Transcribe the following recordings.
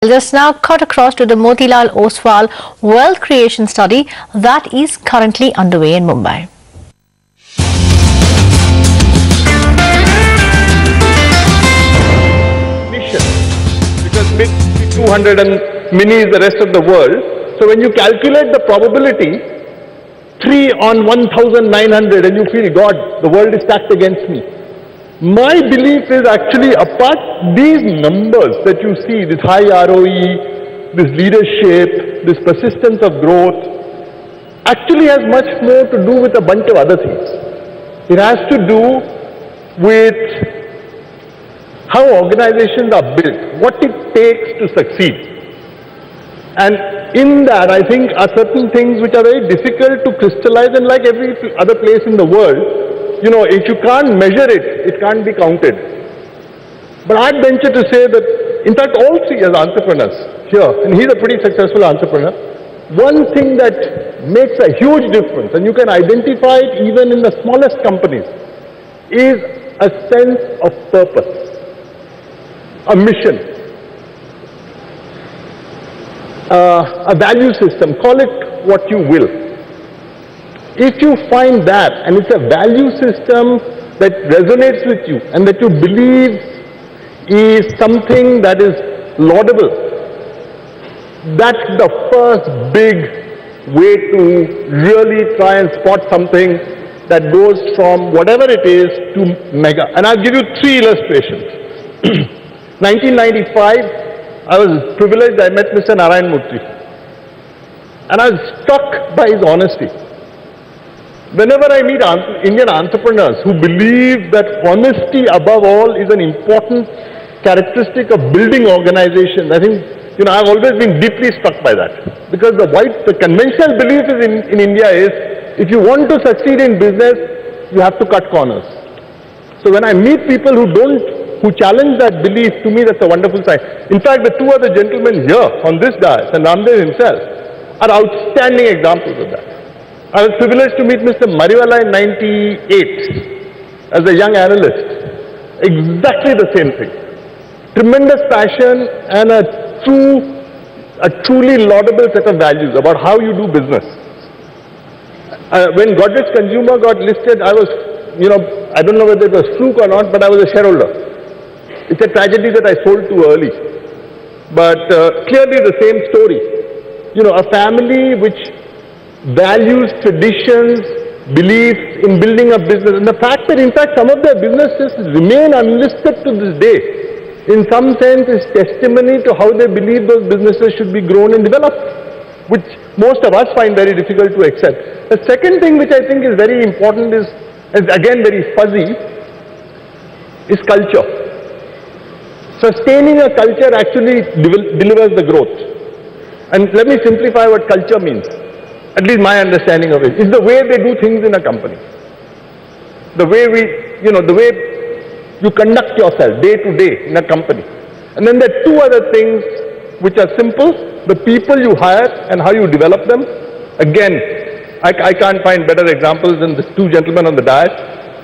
Let's now cut across to the Motilal Oswal Wealth Creation Study that is currently underway in Mumbai. Because mid 200 and mini is the rest of the world. So when you calculate the probability, 3 on 1,900 and you feel, God, the world is stacked against me. My belief is actually apart these numbers that you see, this high ROE, this leadership, this persistence of growth, actually has much more to do with a bunch of other things. It has to do with how organizations are built, what it takes to succeed. And in that, I think are certain things which are very difficult to crystallize, and like every other place in the world, you know, if you can't measure it, it can't be counted. But I'd venture to say that, in fact, all three as entrepreneurs here, and he's a pretty successful entrepreneur, one thing that makes a huge difference, and you can identify it even in the smallest companies, is a sense of purpose, a mission, a value system, call it what you will. If you find that, and it's a value system that resonates with you and that you believe is something that is laudable, that's the first big way to really try and spot something that goes from whatever it is to mega. And I'll give you 3 illustrations. 1995, I was privileged, I met Mr. Narayan Murthy. And I was struck by his honesty. Whenever I meet Indian entrepreneurs who believe that honesty above all is an important characteristic of building organizations, I think, you know, I've always been deeply struck by that. Because the conventional belief is in India is, if you want to succeed in business, you have to cut corners. So when I meet people who challenge that belief, to me that's a wonderful sign. In fact, the 2 other gentlemen here on this dais, and Ramdev himself, are outstanding examples of that. I was privileged to meet Mr. Mariwala in 98 as a young analyst. Exactly the same thing. Tremendous passion and a truly laudable set of values about how you do business. When Godrej Consumer got listed, I was, you know, I don't know whether it was fluke or not, but I was a shareholder. It's a tragedy that I sold too early. But clearly the same story. You know, a family which values, traditions, beliefs in building a business. And the fact that in fact some of their businesses remain unlisted to this day, in some sense is testimony to how they believe those businesses should be grown and developed, which most of us find very difficult to accept. The second thing which I think is very important is again very fuzzy, is culture. Sustaining a culture actually delivers the growth. And let me simplify what culture means. At least my understanding of it is the way they do things in a company. The way the way you conduct yourself day to day in a company. And then there are 2 other things which are simple: the people you hire and how you develop them. Again, I can't find better examples than the 2 gentlemen on the dais.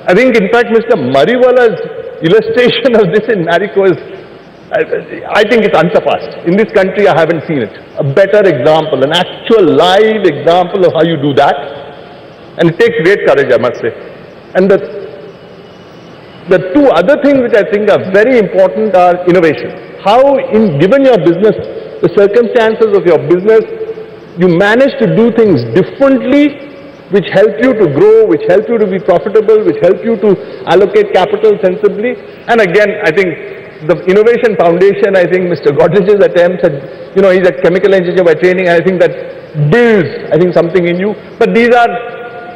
I think in fact Mr. Mariwala's illustration of this in Marico is, I think it's unsurpassed. In this country, I haven't seen it. A better example, an actual live example of how you do that. And it takes great courage, I must say. And the 2 other things which I think are very important are innovation. How, given your business, the circumstances of your business, you manage to do things differently, which help you to grow, which help you to be profitable, which help you to allocate capital sensibly. And again, I think the innovation foundation, I think Mr. Godrej's attempts at, you know, he's a chemical engineer by training, I think that builds, I think, something in you. But these are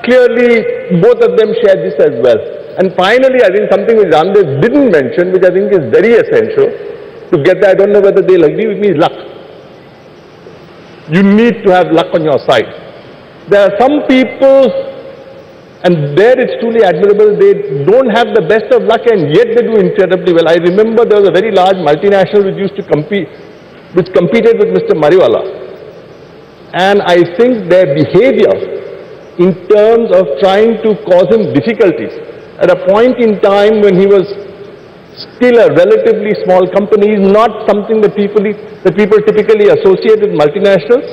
clearly, both of them share this as well. And finally, I think something which Ramdev didn't mention, which I think is very essential to get there, I don't know whether they'll agree with me, is luck. You need to have luck on your side. There are some people, and there it's truly admirable, they don't have the best of luck and yet they do incredibly well. I remember there was a very large multinational which competed with Mr. Mariwala. And I think their behavior in terms of trying to cause him difficulties at a point in time when he was still a relatively small company, is not something that people typically associate with multinationals,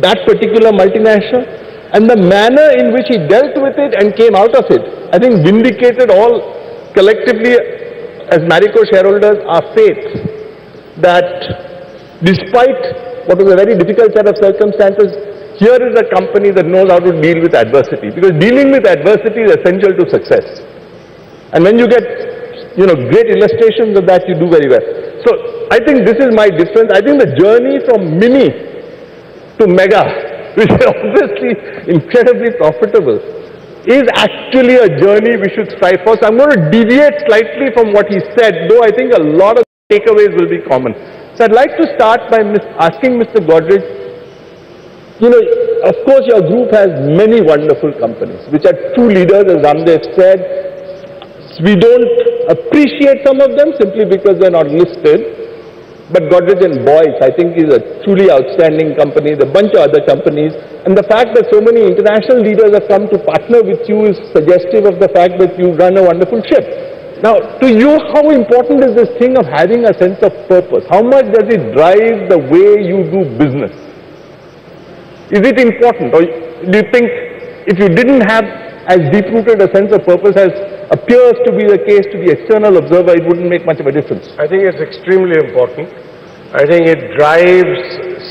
that particular multinational, and the manner in which he dealt with it and came out of it, I think vindicated all collectively as Marico shareholders our faith that despite what was a very difficult set of circumstances, here is a company that knows how to deal with adversity, because dealing with adversity is essential to success. And when you get, great illustrations of that, you do very well. So I think this is my difference. I think the journey from mini to mega, which is obviously incredibly profitable, is actually a journey we should strive for. So I'm going to deviate slightly from what he said, though I think a lot of takeaways will be common. So I'd like to start by asking Mr. Godrej, of course your group has many wonderful companies, which are true leaders, as Ramdev said. We don't appreciate some of them simply because they're not listed. But Godrej and Boyce, I think, is a truly outstanding company, a bunch of other companies. And the fact that so many international leaders have come to partner with you is suggestive of the fact that you run a wonderful ship. Now, to you, how important is this thing of having a sense of purpose? How much does it drive the way you do business? Is it important? Or do you think if you didn't have as deep-rooted a sense of purpose as appears to be the case to the external observer, it wouldn't make much of a difference? I think it's extremely important. I think it drives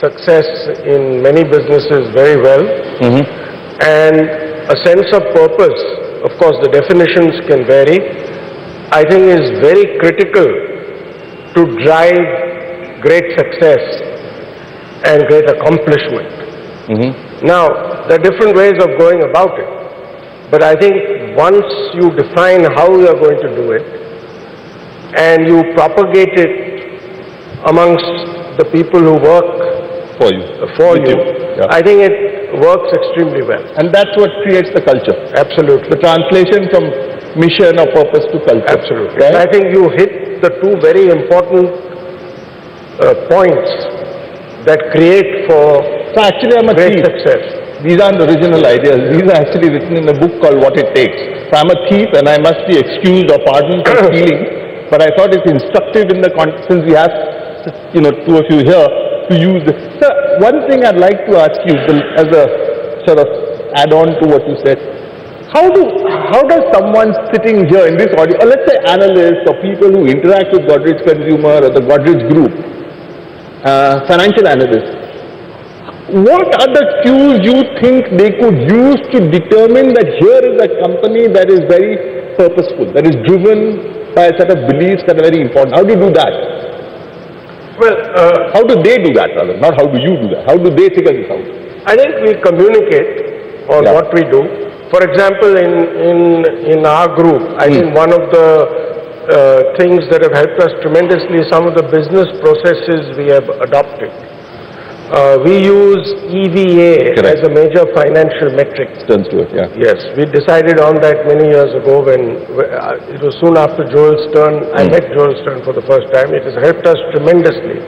success in many businesses very well. And a sense of purpose, of course the definitions can vary, I think is very critical to drive great success and great accomplishment. Now, there are different ways of going about it. But I think once you define how you are going to do it and you propagate it amongst the people who work For you. Yeah. I think it works extremely well. And that's what creates the culture. Absolutely. The translation from mission or purpose to culture. Absolutely. Right? And I think you hit the two very important points that create for So actually I'm a great thief. success. These aren't original ideas. These are actually written in a book called What It Takes. So I'm a thief and I must be excused or pardoned for stealing. But I thought it's instructive in the since we have, two of you here to use this. Sir, one thing I'd like to ask you as a sort of add-on to what you said. How does someone sitting here in this audience, or let's say analysts or people who interact with Godrej Consumer or the Godrej Group, financial analysts, what are the cues you think they could use to determine that here is a company that is very purposeful, that is driven by a set of beliefs that are very important? How do you do that? Well, how do they do that, rather? Not how do you do that? How do they figure this out? I think we communicate on what we do. For example, in our group, I think one of the things that have helped us tremendously, some of the business processes we have adopted. We use EVA as a major financial metric. Turns to it, yeah. Yes, we decided on that many years ago when it was soon after Joel Stern. I met Joel Stern for the first time. It has helped us tremendously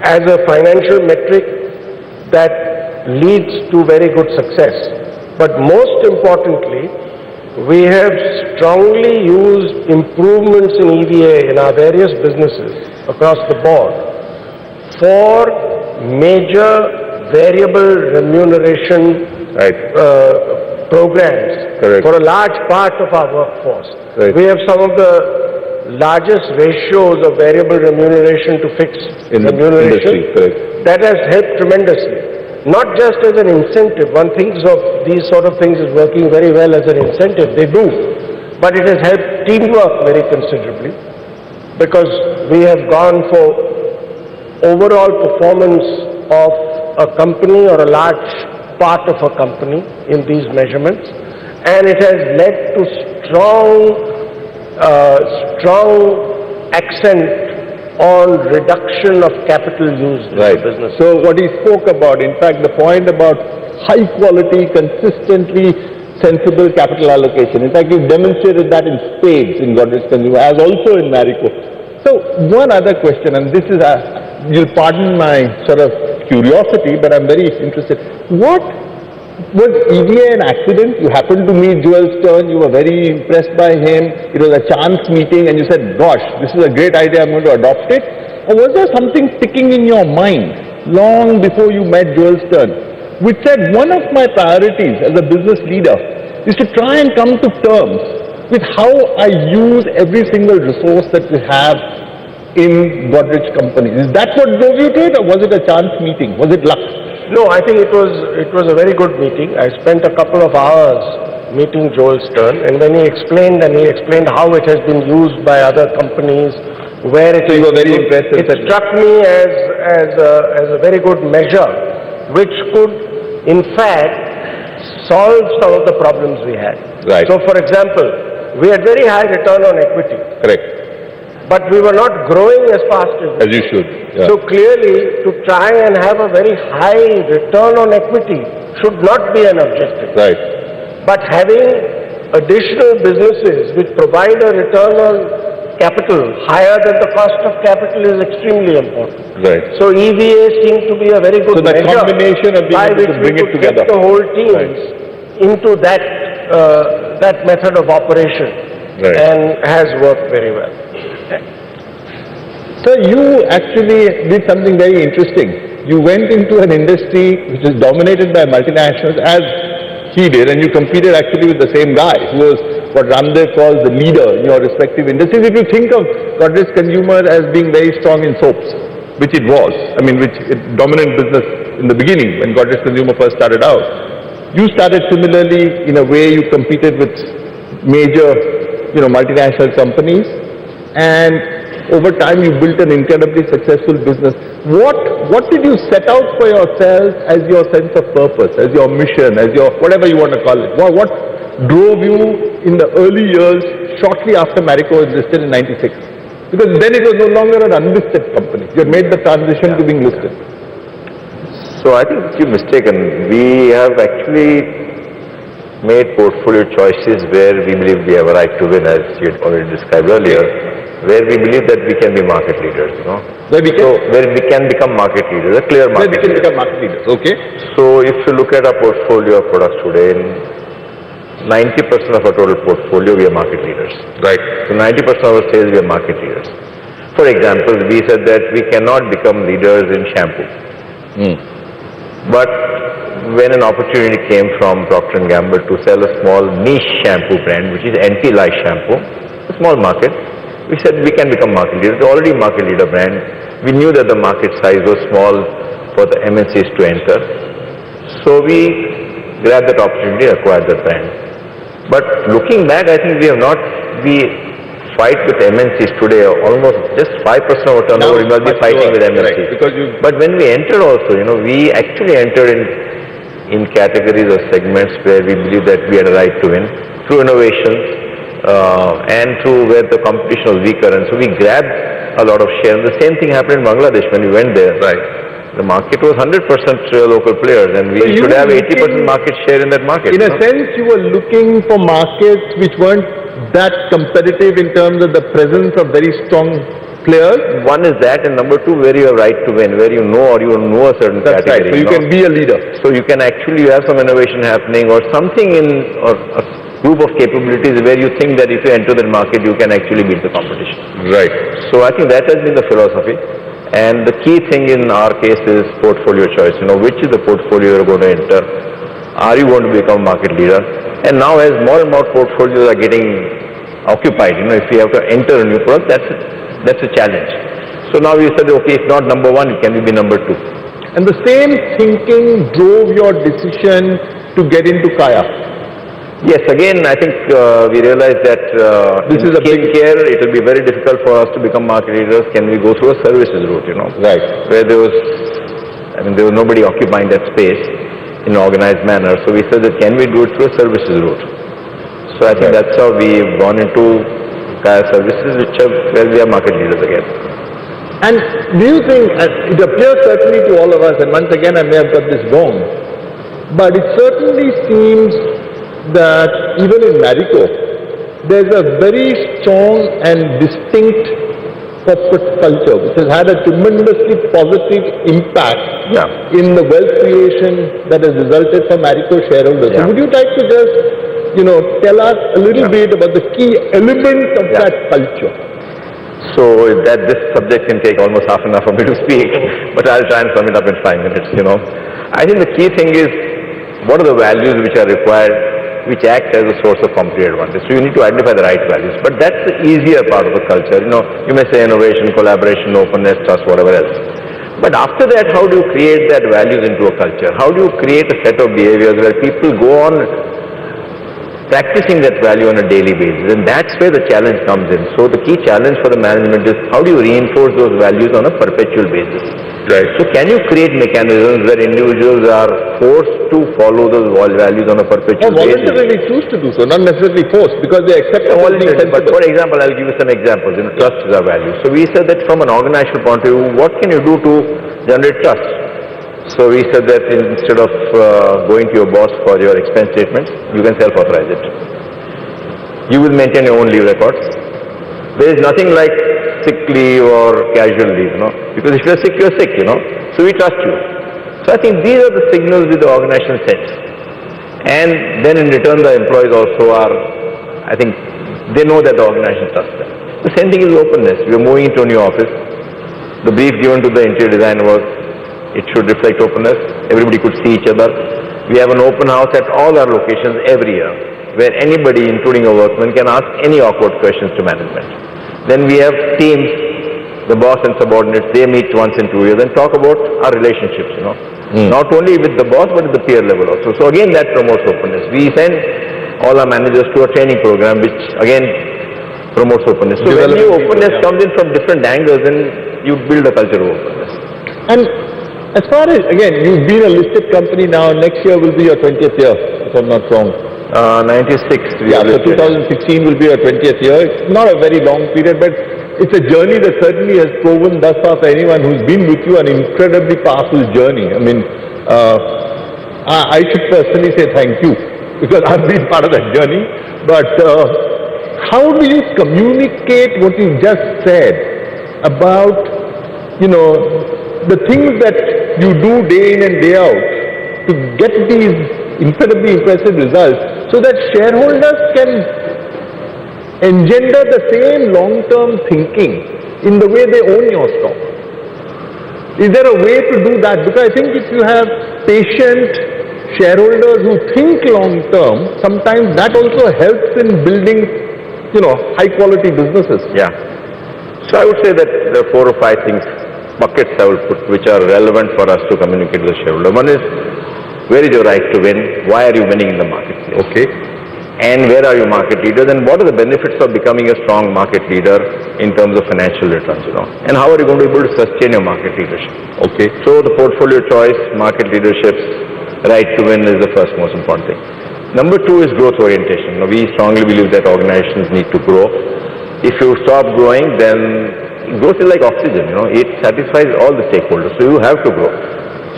as a financial metric that leads to very good success. But most importantly, we have strongly used improvements in EVA in our various businesses across the board for major variable remuneration programs for a large part of our workforce. We have some of the largest ratios of variable remuneration to fixed remuneration. That has helped tremendously. Not just as an incentive. One thinks of these sort of things as working very well as an incentive. They do. But it has helped teamwork very considerably because we have gone for overall performance of a company or a large part of a company in these measurements, and it has led to strong accent on reduction of capital used in the business. So what he spoke about, in fact, the point about high quality, consistently sensible capital allocation. In fact, you've demonstrated that in spades in Godrej Consumer, as also in Marico. So one other question, and this is you'll pardon my sort of curiosity, but I'm very interested. What Was EDA an accident? You happened to meet Joel Stern, you were very impressed by him, it was a chance meeting and you said, gosh, this is a great idea, I'm going to adopt it? Or was there something ticking in your mind long before you met Joel Stern, which said one of my priorities as a business leader is to try and come to terms with how I use every single resource that we have in Godrej companies? Is that what drove you to it, or was it a chance meeting? Was it luck? No, I think it was a very good meeting. I spent a couple of hours meeting Joel Stern, and when he explained how it has been used by other companies, where it so you were very impressed. It struck me as a very good measure, which could in fact solve some of the problems we had. Right. So, for example, we had very high return on equity. Correct. But we were not growing as fast as you should. Yeah. So clearly, to try and have a very high return on equity should not be an objective. Right. But having additional businesses which provide a return on capital higher than the cost of capital is extremely important. Right. So EVA seemed to be a very good measure. So the combination of being by able which to bring we it could together. get the whole teams into that method of operation, and has worked very well. So you actually did something very interesting. You went into an industry which is dominated by multinationals as he did, and you competed actually with the same guy who was what Ramdev calls the leader in your respective industries. If you think of Godrej Consumer as being very strong in soaps, which it was, I mean, which it dominant business in the beginning when Godrej Consumer first started out. You started similarly in a way. You competed with major, multinational companies, and over time you built an incredibly successful business. What did you set out for yourself as your sense of purpose, as your mission, as your whatever you want to call it? What drove you in the early years, shortly after Marico was listed in '96? Because then it was no longer an unlisted company. You had made the transition to being listed. So I think you're mistaken. We have actually made portfolio choices where we believe we have a right to win, as you had already described earlier, where we believe that we can be market leaders, Where we can become market leaders, a clear market Where we can become market leaders, okay. So if you look at our portfolio of products today, in 90% of our total portfolio, we are market leaders. Right. So 90% of our sales, we are market leaders. For example, we said that we cannot become leaders in shampoo. But when an opportunity came from Procter & Gamble to sell a small niche shampoo brand, which is anti-lice shampoo, a small market, we said we can become market leaders. We're already market leader brand. We knew that the market size was small for the MNCs to enter. So we grabbed that opportunity and acquired that brand. But looking back, I think we fight with MNCs today, almost just 5% of our turnover, we must be fighting with MNCs. But when we entered also, we actually entered in categories or segments where we believe that we had a right to win through innovations and through where the competition was weaker. And so we grabbed a lot of share. And the same thing happened in Bangladesh when we went there. Right. The market was 100% local players, and we should have 80% market share in that market. In a sense, you were looking for markets which weren't that competitive in terms of the presence of very strong players. One is that, and number two, where you have right to win, where you know a certain That's category. Right. So you can be a leader. So you can actually have some innovation happening or something or a group of capabilities where you think that if you enter that market, you can actually beat the competition. Right. So I think that has been the philosophy. And the key thing in our case is portfolio choice. Which is the portfolio you're going to enter? Are you going to become market leader? And now as more and more portfolios are getting occupied, if you have to enter a new product, that's a challenge. So now we said, okay, if not number one, can we be number two? And the same thinking drove your decision to get into Kaya. Yes, again, I think we realized that this is a big care. It will be very difficult for us to become market leaders. Can we go through a services route, Right. Where there was nobody occupying that space in an organized manner. So we said that can we do it through a services route? So I think that's how we've gone into Kaya Services, where we are market leaders again. And do you think, it appears certainly to all of us, and once again I may have got this wrong, but it certainly seems that even in Marico, there's a very strong and distinct corporate culture which has had a tremendously positive impact in the wealth creation that has resulted for Marico shareholders. So would you like to just, tell us a little bit about the key elements of that culture? So this subject can take almost half an hour for me to speak, but I'll try and sum it up in 5 minutes, I think the key thing is, what are the values which are required, which act as a source of competitive advantage? So you need to identify the right values, but that's the easier part of the culture. You may say innovation, collaboration, openness, trust, whatever else. But after that, how do you create that values into a culture? How do you create a set of behaviors where people go on practicing that value on a daily basis? And that's where the challenge comes in. So the key challenge for the management is, how do you reinforce those values on a perpetual basis? Right. So can you create mechanisms where individuals are forced to follow those values on a perpetual basis? Voluntarily choose to do so, not necessarily forced, because they accept it. But for example, I'll give you some examples. Trust is our value. So we said that from an organizational point of view, what can you do to generate trust? So we said that instead of going to your boss for your expense statements, you can self-authorize it. You will maintain your own leave records. There is nothing like sick leave or casual leave, because if you're sick, So we trust you. So I think these are the signals which the organization sends. And then in return, the employees also are, I think, they know that the organization trusts them. The same thing is openness. We are moving into a new office. The brief given to the interior design was, it should reflect openness. Everybody could see each other. We have an open house at all our locations every year, where anybody, including a workman, can ask any awkward questions to management. Then we have teams, the boss and subordinates, they meet once in 2 years and talk about our relationships, Not only with the boss, but at the peer level also. So again, that promotes openness. We send all our managers to a training program, which again promotes openness. So when your openness comes in from different angles, then you build a culture of openness. And as far as, again, you've been a listed company now, next year will be your 20th year, if I'm not wrong. 96. Yeah, so 2016 will be your 20th year. It's not a very long period, but it's a journey that certainly has proven thus far for anyone who's been with you an incredibly powerful journey. I mean, I should personally say thank you, because I've been part of that journey. But how do you communicate what you just said about, the things that you do day in and day out to get these incredibly impressive results, so that shareholders can engender the same long-term thinking in the way they own your stock? Is there a way to do that? Because I think if you have patient shareholders who think long-term, sometimes that also helps in building, high-quality businesses. Yeah. So I would say that there are 4 or 5 things, buckets I will put, which are relevant for us to communicate with the shareholder. One is, where is your right to win? Why are you winning in the marketplace? Okay. And where are your market leaders? And what are the benefits of becoming a strong market leader in terms of financial returns, And how are you going to be able to sustain your market leadership? Okay. So the portfolio choice, market leadership, right to win is the first most important thing. Number 2 is growth orientation. We strongly believe that organizations need to grow. If you stop growing, then growth is like oxygen, It satisfies all the stakeholders. So you have to grow.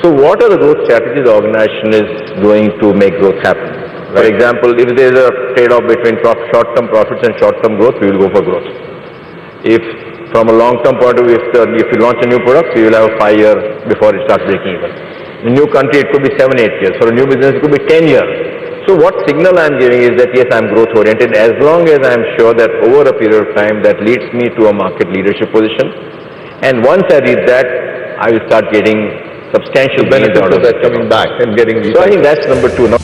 So what are the growth strategies the organization is doing to make growth happen? For example, if there is a trade-off between short-term profits and short-term growth, we will go for growth. If from a long-term point of view, if you launch a new product, you will have a 5 years before it starts breaking even. In a new country, it could be 7-8 years. For a new business, it could be 10 years. So what signal I am giving is that yes, I am growth oriented, as long as I am sure that over a period of time that leads me to a market leadership position. And once I reach that, I will start getting substantial benefits of that coming back and getting. So I think that's number 2. Now,